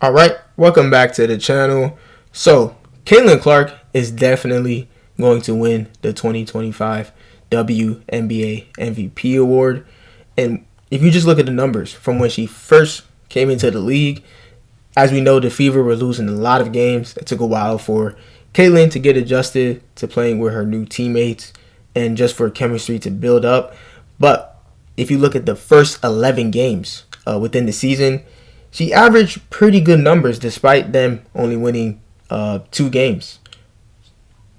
All right, welcome back to the channel. So, Caitlin Clark is definitely going to win the 2025 WNBA MVP award. And if you just look at the numbers from when she first came into the league, as we know, the Fever were losing a lot of games. It took a while for Caitlin to get adjusted to playing with her new teammates and just for chemistry to build up. But if you look at the first 11 games within the season, she averaged pretty good numbers despite them only winning 2 games.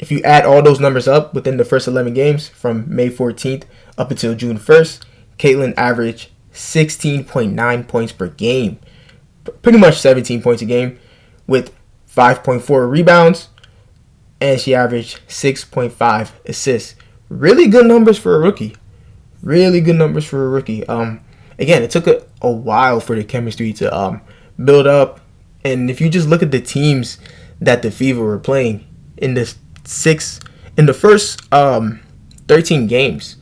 If you add all those numbers up within the first 11 games from May 14th up until June 1st, Caitlin averaged 16.9 points per game, pretty much 17 points a game, with 5.4 rebounds, and she averaged 6.5 assists. Really good numbers for a rookie. Really good numbers for a rookie. Again, it took a while for the chemistry to build up. And if you just look at the teams that the Fever were playing in the first 13 games,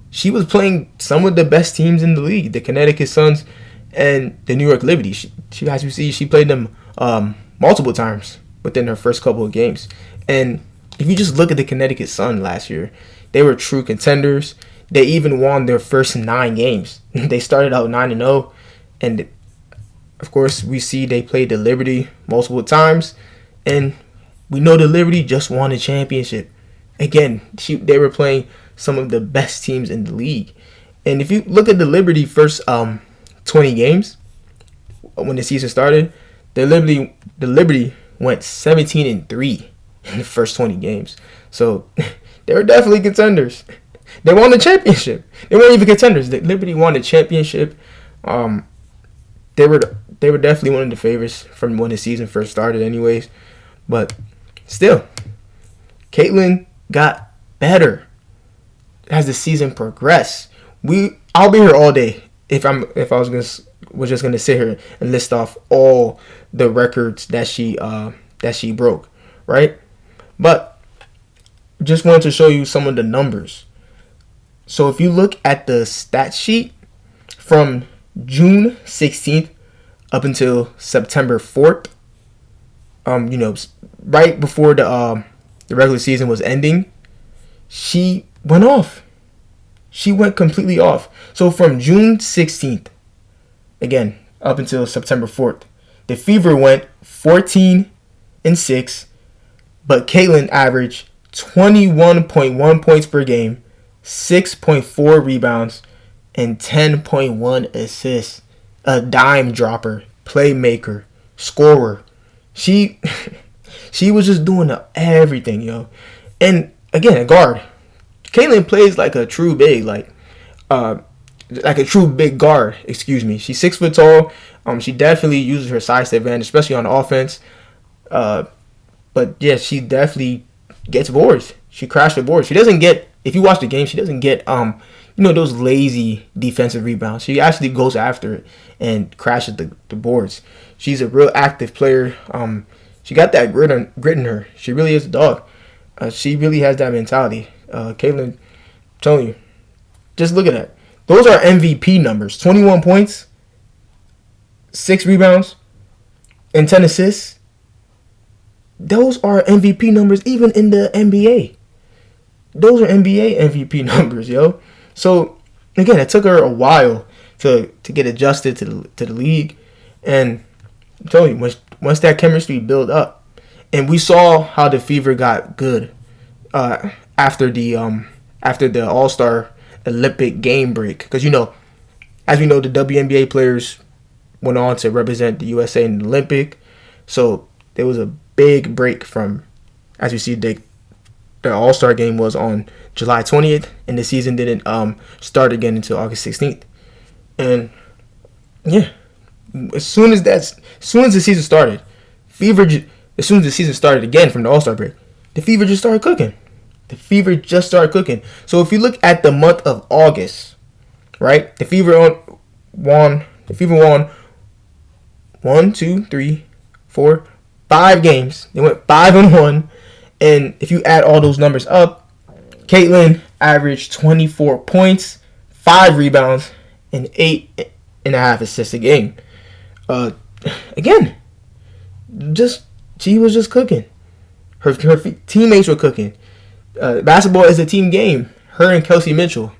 she was playing some of the best teams in the league, the Connecticut Suns and the New York Liberty. She as you see, she played them multiple times within her first couple of games. And if you just look at the Connecticut Sun last year, they were true contenders. They even won their first 9 games. They started out 9-0, and of course we see they played the Liberty multiple times, and we know the Liberty just won a championship. Again, they were playing some of the best teams in the league. And if you look at the Liberty first 20 games when the season started, the Liberty went 17-3 in the first 20 games. So they were definitely contenders. They won the championship. They weren't even contenders. The Liberty won the championship. They were definitely one of the favorites from when the season first started anyways. But still, Caitlin got better as the season progressed. I'll be here all day if was just gonna sit here and list off all the records that she broke, right? But just wanted to show you some of the numbers. So if you look at the stat sheet from June 16th up until September 4th, right before the regular season was ending, she went off. She went completely off. So from June 16th, again, up until September 4th, the Fever went 14-6, but Caitlin averaged 21.1 points per game, 6.4 rebounds, and 10.1 assists. A dime dropper, playmaker, scorer. She was just doing everything, yo. And again, a guard. Caitlin plays like a true big, like a true big guard. Excuse me. She's 6 foot tall. She definitely uses her size to advantage, especially on offense. But yeah, she definitely gets boards. She crashed the boards. She doesn't get. If you watch the game, she doesn't get those lazy defensive rebounds. She actually goes after it and crashes the boards. She's a real active player. She got that grit in her. She really is a dog. She really has that mentality. Caitlin, I'm telling you, just look at that. Those are MVP numbers. 21 points, 6 rebounds, and 10 assists. Those are MVP numbers even in the NBA. Those are NBA MVP numbers, yo. So, again, it took her a while to get adjusted to the league. And I'm telling you, once that chemistry built up, and we saw how the Fever got good after the All-Star Olympic game break. Because, as we know, the WNBA players went on to represent the USA in the Olympic. So, there was a big break from, as you see, the All-Star game was on July 20th, and the season didn't start again until August 16th. And yeah, as soon as the season started, as soon as the season started again from the All-Star break, the Fever just started cooking. So if you look at the month of August, right, the Fever won 1, 2, 3, 4, 5 games. They went 5-1. And if you add all those numbers up, Caitlin averaged 24 points, 5 rebounds, and 8.5 assists a game. Again, just she was just cooking. Her teammates were cooking. Basketball is a team game. Her and Kelsey Mitchell,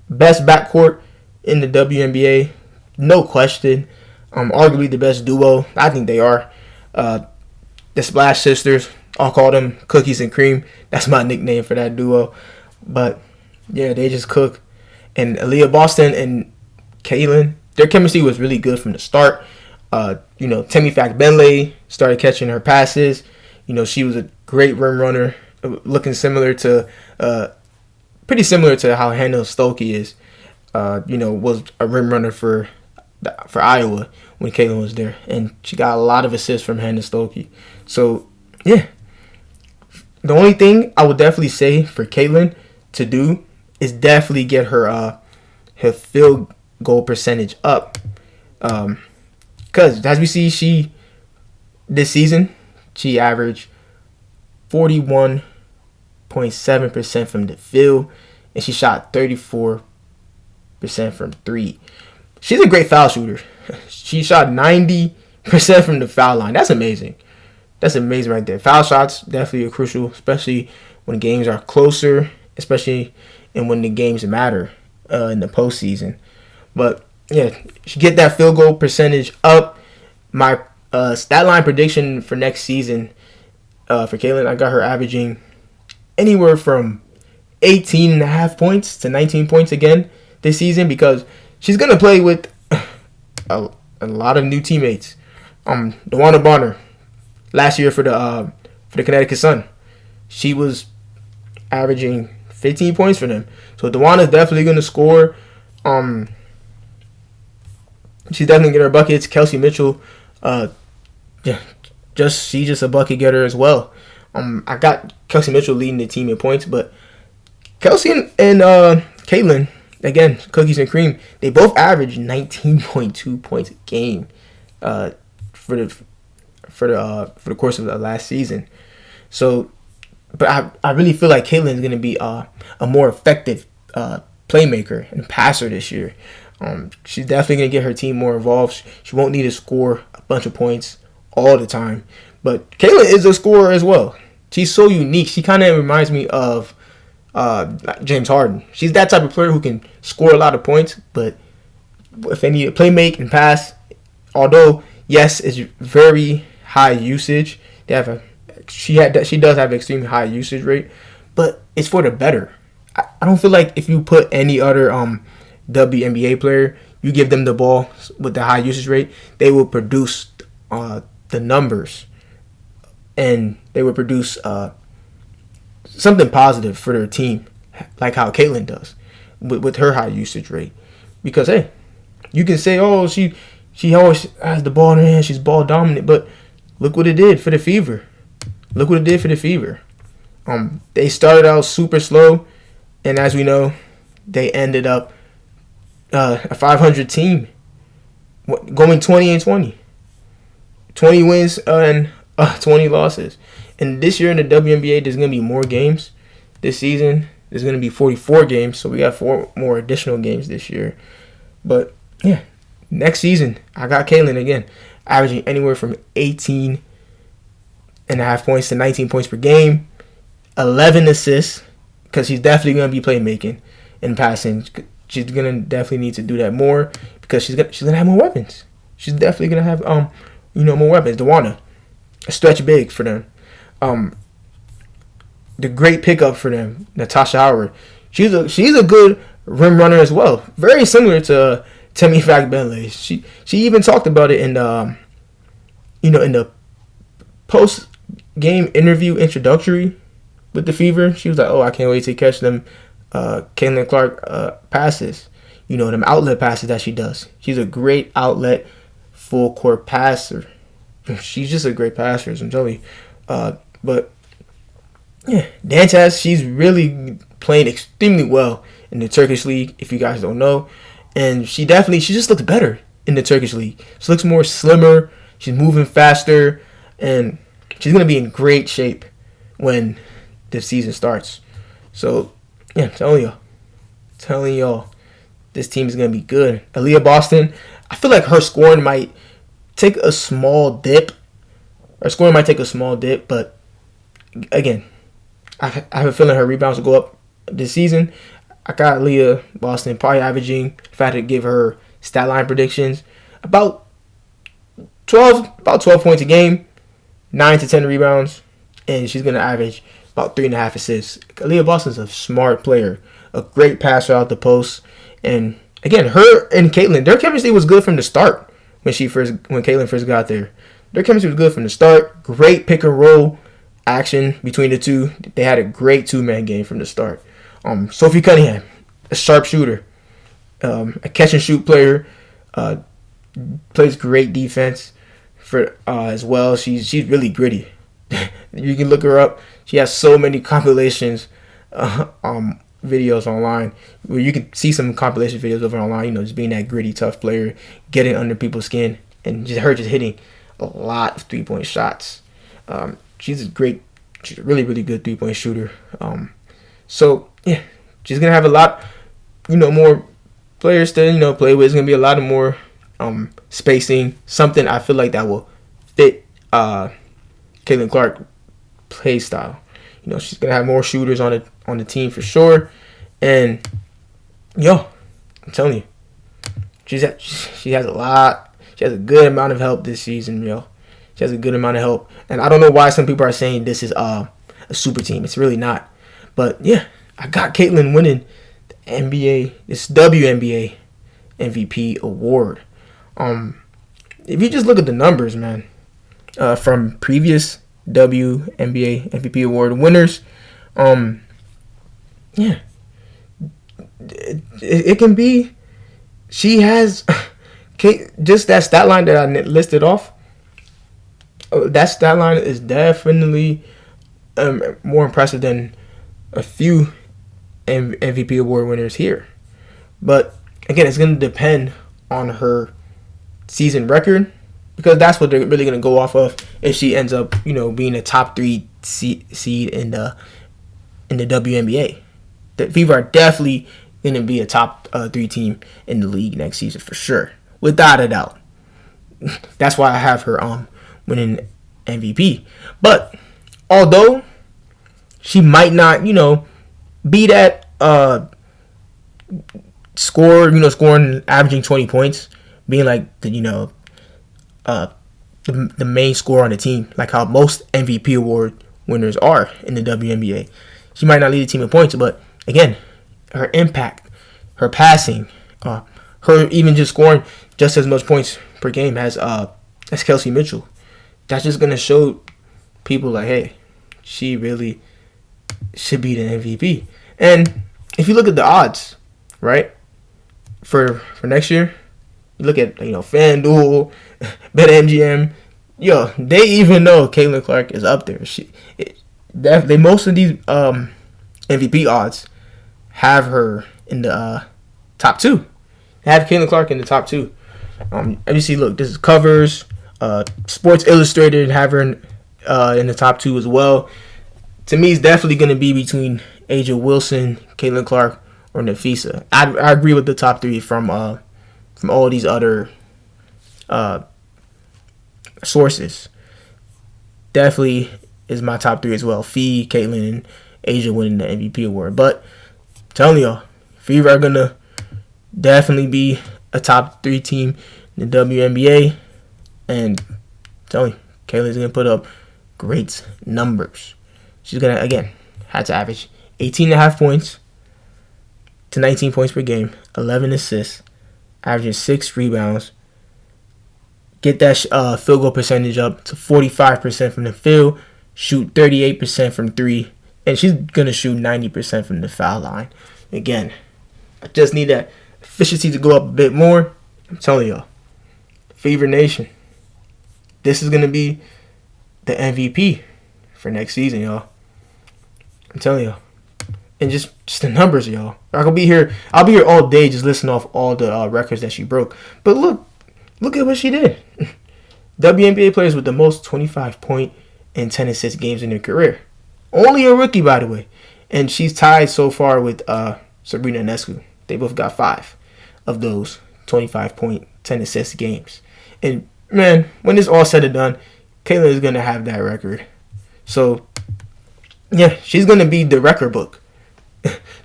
best backcourt in the WNBA, no question. Arguably the best duo. I think they are. The Splash Sisters. I'll call them Cookies and Cream. That's my nickname for that duo. But yeah, they just cook. And Aaliyah Boston and Kaylin, their chemistry was really good from the start. Tammy Fack-Benley started catching her passes. She was a great rim runner, looking pretty similar to how Hannah Stokey is. Was a rim runner for Iowa when Kaylin was there, and she got a lot of assists from Hannah Stokey. So yeah, the only thing I would definitely say for Kaylin to do is definitely get her field goal percentage up. Because as we see, this season she averaged 41.7% from the field, and she shot 34% from three. She's a great foul shooter. She shot 90% from the foul line. That's amazing. That's amazing right there. Foul shots definitely are crucial, especially when games are closer, especially and when the games matter in the postseason. But yeah, she get that field goal percentage up. My stat line prediction for next season for Kaylin, I got her averaging anywhere from 18.5 points to 19 points again this season, because she's gonna play with a lot of new teammates. DeWanna Bonner, last year for the Connecticut Sun, she was averaging 15 points for them. So DeWanna's definitely gonna score. She's definitely getting her buckets. Kelsey Mitchell, she's just a bucket getter as well. I got Kelsey Mitchell leading the team in points, but Kelsey and Caitlin, again, Cookies and Cream, they both average 19.2 points a game for the course of the last season. So, but I really feel like Caitlin is going to be a more effective playmaker and passer this year. She's definitely going to get her team more involved. She won't need to score a bunch of points all the time. But Caitlin is a scorer as well. She's so unique. She kind of reminds me of James Harden. She's that type of player who can score a lot of points, but if they need to play, make, and pass, although, yes, it's very high usage. She does have an extremely high usage rate, but it's for the better. I don't feel like if you put any other WNBA player, you give them the ball with the high usage rate, they will produce the numbers, and they will produce something positive for their team, like how Caitlin does with her high usage rate. Because hey, you can say, oh, she always has the ball in her hand, she's ball dominant, but look what it did for the Fever. Look what it did for the Fever. They started out super slow, and as we know, they ended up a 500 team, going 20-20. 20 wins and 20 losses. And this year in the WNBA, there's going to be more games. This season, there's going to be 44 games, so we got 4 more additional games this year. But yeah, next season, I got Caitlin again, averaging anywhere from 18.5 points to 19 points per game, 11 assists, because she's definitely going to be playmaking and passing. She's going to definitely need to do that more, because she's going to have more weapons. She's definitely going to have more weapons. DeWanna, a stretch big for them. The great pickup for them, Natasha Howard. She's a good rim runner as well. Very similar to Tammy Fack-Benley. She even talked about it in the in the post game interview introductory with the Fever. She was like, "Oh, I can't wait to catch them Caitlin Clark passes. Them outlet passes that she does. She's a great outlet full court passer. She's just a great passer, I'm telling you. But yeah, Dantas, she's really playing extremely well in the Turkish league, if you guys don't know. And she just looks better in the Turkish league. She looks more slimmer, she's moving faster, and she's going to be in great shape when the season starts. So, yeah, I'm telling y'all, this team is going to be good. Aaliyah Boston, I feel like her scoring might take a small dip Her scoring might take a small dip, but again, I have a feeling her rebounds will go up this season. I got Leah Boston probably averaging, if I had to give her stat line predictions, about 12 points a game, 9 to 10 rebounds, and she's going to average about 3.5 assists. Leah Boston's a smart player, a great passer out the post, and again, her and Caitlin, their chemistry was good from the start when Caitlin first got there. Their chemistry was good from the start. Great pick and roll action between the two. They had a great two-man game from the start. Sophie Cunningham, a sharp shooter, a catch and shoot player, plays great defense for as well. She's really gritty. You can look her up. She has so many compilations, videos online where you can see some compilation videos of her online. Just being that gritty, tough player, getting under people's skin, and just hitting a lot of 3-point shots. She's a really, really good 3-point shooter. So yeah, she's gonna have a lot, more players to play with. It's gonna be a lot of more spacing. Something I feel like that will fit Caitlin Clark play style. She's gonna have more shooters on the team for sure. And I'm telling you, she has a lot. She has a good amount of help this season, She has a good amount of help, and I don't know why some people are saying this is a super team. It's really not. But yeah, I got Caitlin winning this WNBA MVP award. If you just look at the numbers, man, from previous WNBA MVP award winners, yeah, it can be. She has just that stat line that I listed off. That stat line is definitely more impressive than a few MVP award winners here. But again, it's going to depend on her season record, because that's what they're really going to go off of if she ends up, being a top 3 seed in the WNBA. The Fever are definitely going to be a top 3 team in the league next season for sure, without a doubt. That's why I have her winning MVP. But although she might not, be that scoring, averaging 20 points, being like the main scorer on the team, like how most MVP award winners are in the WNBA. She might not lead the team in points, but again, her impact, her passing, her even just scoring just as much points per game as Kelsey Mitchell. That's just gonna show people like, hey, she really should be the MVP. And if you look at the odds, right, for next year, you look at FanDuel, BetMGM, they even know Caitlin Clark is up there. Most of these MVP odds have her in the top 2. They have Caitlin Clark in the top 2. As you see, look, this is covers. Sports Illustrated have her in the top 2 as well. To me, it's definitely going to be between A'ja Wilson, Caitlin Clark, or Nafisa. I agree with the top 3 from all these other sources. Definitely is my top 3 as well. Fee, Caitlin, and A'ja winning the MVP award. But I'm telling y'all, Fever are going to definitely be a top 3 team in the WNBA. And I'm telling you, Caitlin's going to put up great numbers. She's going to, again, have to average 18.5 points to 19 points per game, 11 assists, averaging 6 rebounds. Get that field goal percentage up to 45% from the field, shoot 38% from 3, and she's going to shoot 90% from the foul line. Again, I just need that efficiency to go up a bit more. I'm telling y'all, Fever Nation, this is going to be the MVP for next season, y'all. I'm telling y'all. And just the numbers, y'all. I'll be here all day just listening off all the records that she broke. But look at what she did. WNBA players with the most 25-point and 10 assist games in their career. Only a rookie, by the way. And she's tied so far with Sabrina Ionescu. They both got 5 of those 25-point, 10 assist games. And man, when it's all said and done, Caitlyn is gonna have that record. So yeah, she's gonna be the record book.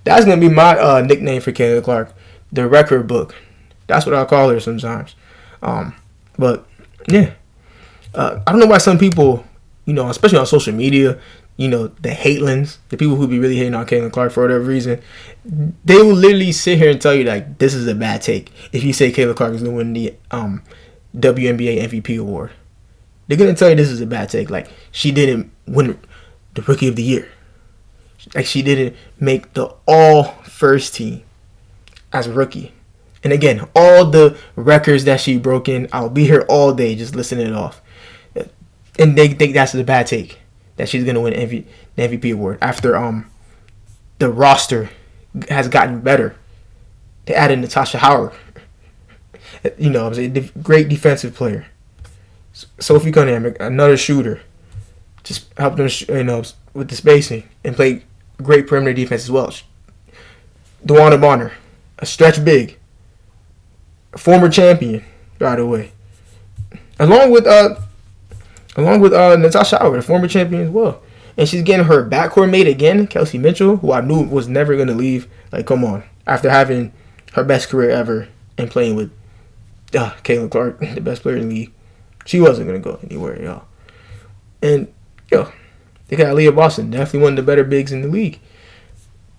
That's gonna be my nickname for Caitlyn Clark, the record book. That's what I call her sometimes. But yeah, I don't know why some people, especially on social media, the hatelins, the people who be really hating on Caitlyn Clark for whatever reason, they will literally sit here and tell you like this is a bad take if you say Caitlyn Clark is gonna win the WNBA MVP award. They're gonna tell you this is a bad take. Like she didn't win the Rookie of the Year. Like she didn't make the all first team as a rookie. And again, all the records that she broke in, I'll be here all day just listening it off. And they think that's a bad take, that she's gonna win the MVP award after the roster has gotten better. They added Natasha Howard. I'm saying, great defensive player. Sophie Cunningham, another shooter, just help them, with the spacing and play great perimeter defense as well. DeWanna Bonner, a stretch big, a former champion, by the way, along with Natasha Howard, a former champion as well. And she's getting her backcourt mate again, Kelsey Mitchell, who I knew was never going to leave. Like, come on. After having her best career ever and playing with Caitlyn Clark, the best player in the league, she wasn't going to go anywhere, y'all. And, they got Aaliyah Boston, definitely one of the better bigs in the league.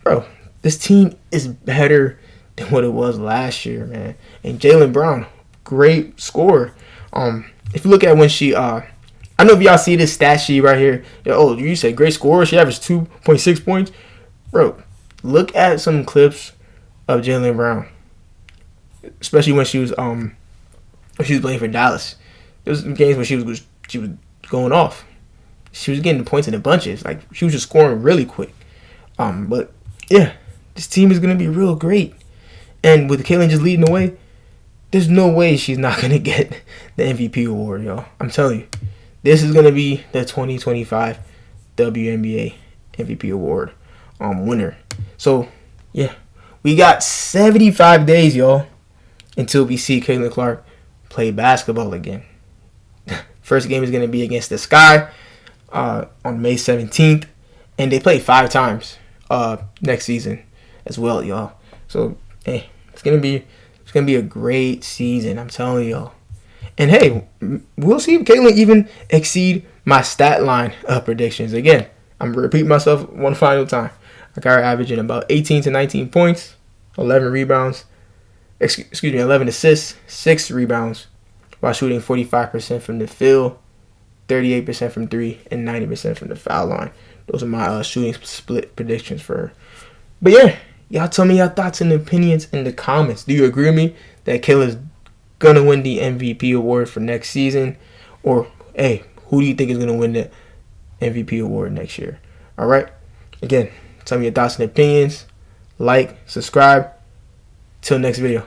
Bro, this team is better than what it was last year, man. And Jaylen Brown, great scorer. If you look at when she, I don't know if y'all see this stat sheet right here. You said great scorer. She averaged 2.6 points. Bro, look at some clips of Jaylen Brown, especially when she was playing for Dallas. There was games when she was going off. She was getting points in the bunches. Like she was just scoring really quick. But yeah, this team is gonna be real great. And with Caitlyn just leading the way, there's no way she's not gonna get the MVP award, y'all. I'm telling you. This is going to be the 2025 WNBA MVP award winner. So, yeah. We got 75 days, y'all, until we see Caitlyn Clark play basketball again. First game is going to be against the Sky on May 17th. And they play 5 times next season as well, y'all. So, hey, it's going to be a great season, I'm telling y'all. And hey, we'll see if Caitlyn even exceed my stat line predictions. Again, I'm going to repeat myself one final time. I got her averaging about 18 to 19 points, 11 rebounds, 11 assists, 6 rebounds, while shooting 45% from the field, 38% from 3, and 90% from the foul line. Those are my shooting split predictions for her. But yeah, y'all tell me your thoughts and opinions in the comments. Do you agree with me that Caitlyn's gonna win the MVP award for next season? Or hey, who do you think is gonna win the MVP award next year? Alright, again, tell me your thoughts and opinions. Like, subscribe. Till next video.